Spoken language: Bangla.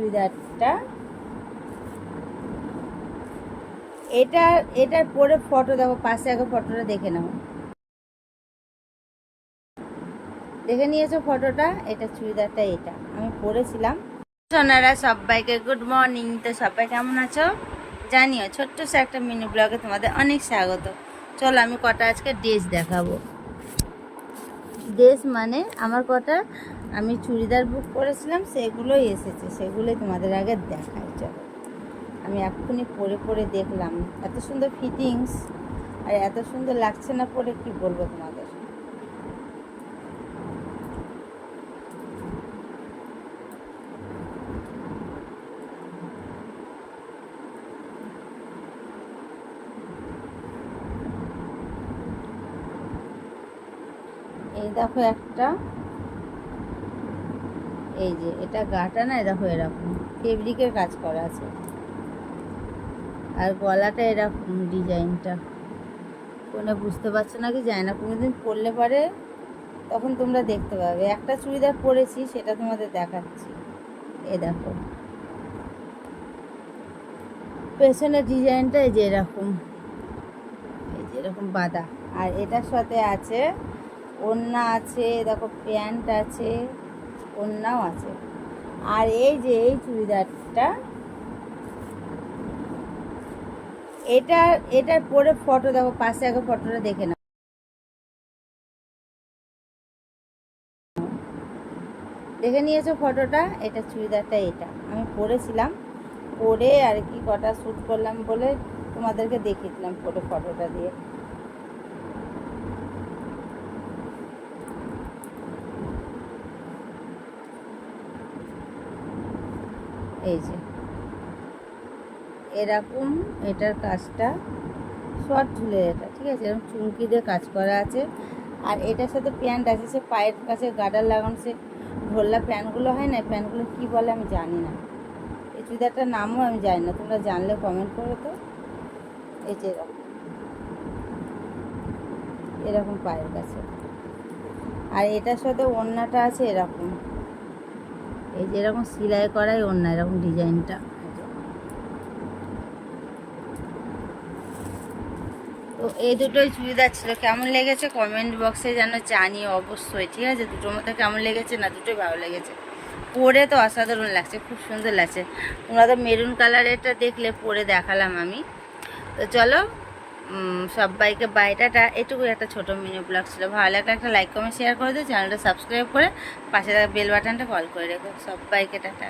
চুড়িদারটা, এটার পরে ফটো দেখো, পাশে আগে ফটোটা দেখে নাও, দেখে নিয়েছো ফটোটা? এটা চুড়িদারটা, এটা আমি পরেছিলাম। সোনারা সবাইকে গুড মর্নিং। তো সবাই কেমন আছো জানিও। ছোট্ট সে একটা মিনি ব্লগে তোমাদের অনেক স্বাগত। চলো আমি কটা আজকে ড্রেস দেখাবো। ড্রেস মানে আমার কটা আমি চুড়িদার বুক করেছিলাম, সেগুলোই এসেছে, সেগুলোই তোমাদের আগে দেখাই। চলো, আমি এক্ষুনি পরে দেখলাম, এত সুন্দর ফিটিংস আর এত সুন্দর লাগছে না পরে, কি বলবো তোমাদের। এই দেখো একটা, এই যে এটা গাটা না, দেখো এরকম ফেব্রিকের কাজ করা আছে, আর গলাটা এরকম ডিজাইনটা। কোনো বুঝতে পারছো না কি জানি না, কোনোদিন পরলে পরে তখন তোমরা দেখতে পাবে। একটা চুড়িদার পরেছি, সেটা তোমাদের দেখাচ্ছি। এই দেখো পেছনের ডিজাইনটা, এই যে এরকম, এই যে এরকম বাঁধা, আর এটার সাথে আছে ওড়না আছে, দেখো প্যান্ট আছে, ওড়নাও আছে। আর এই যে এই চুড়িদারটা, এটার পরে ফটো দেখো, পাশে আগে ফটোটা দেখে নাও, দেখে নিয়েছো ফটোটা? এটা চুড়িদারটা, এটা আমি পরেছিলাম, পরে আর কি কটা শ্যুট করলাম বলে তোমাদেরকে দেখিয়ে দিলাম পরে ফটোটা দিয়ে। এই যে এরকম, এটার কাজটা শর্ট ঝুলের, এটা ঠিক আছে, এরকম চুমকি দিয়ে কাজ করা আছে। আর এটার সাথে প্যান্ট আছে, সে পায়ের কাছে গার্ডার লাগানো, সে ঢোল্লা প্যান্টগুলো হয় না, প্যান্টগুলো কী বলে আমি জানি না, এই চুড়িদারটার নামও আমি জানি না, তোমরা জানলে কমেন্ট করো তো। এই যে এরকম, এরকম পায়ের কাছে, আর এটার সাথে ওড়নাটা আছে এরকম, এই যে এরকম সেলাই করাই ওড়না, এরকম ডিজাইনটা। তো এই দুটোই চুড়িদার ছিল, কেমন লেগেছে কমেন্ট বক্সে যেন জানিও অবশ্যই, ঠিক আছে? দুটোর মধ্যে কেমন লেগেছে, না দুটোই ভালো লেগেছে। পরে তো অসাধারণ লাগছে, খুব সুন্দর লাগছে। তোমরা তো মেরুন কালারেরটা দেখলে, পরে দেখালাম আমি। তো চলো সবাইকে বাইটাটা, এটুকু একটা ছোটো মিনি ব্লগ ছিল। ভালো লাগলে একটা লাইক কমেন্ট শেয়ার করে দিও, চ্যানেলটা সাবস্ক্রাইব করে পাশে থাকা বেল বাটনটা কল করে রেখো। সবাইকে টাটা।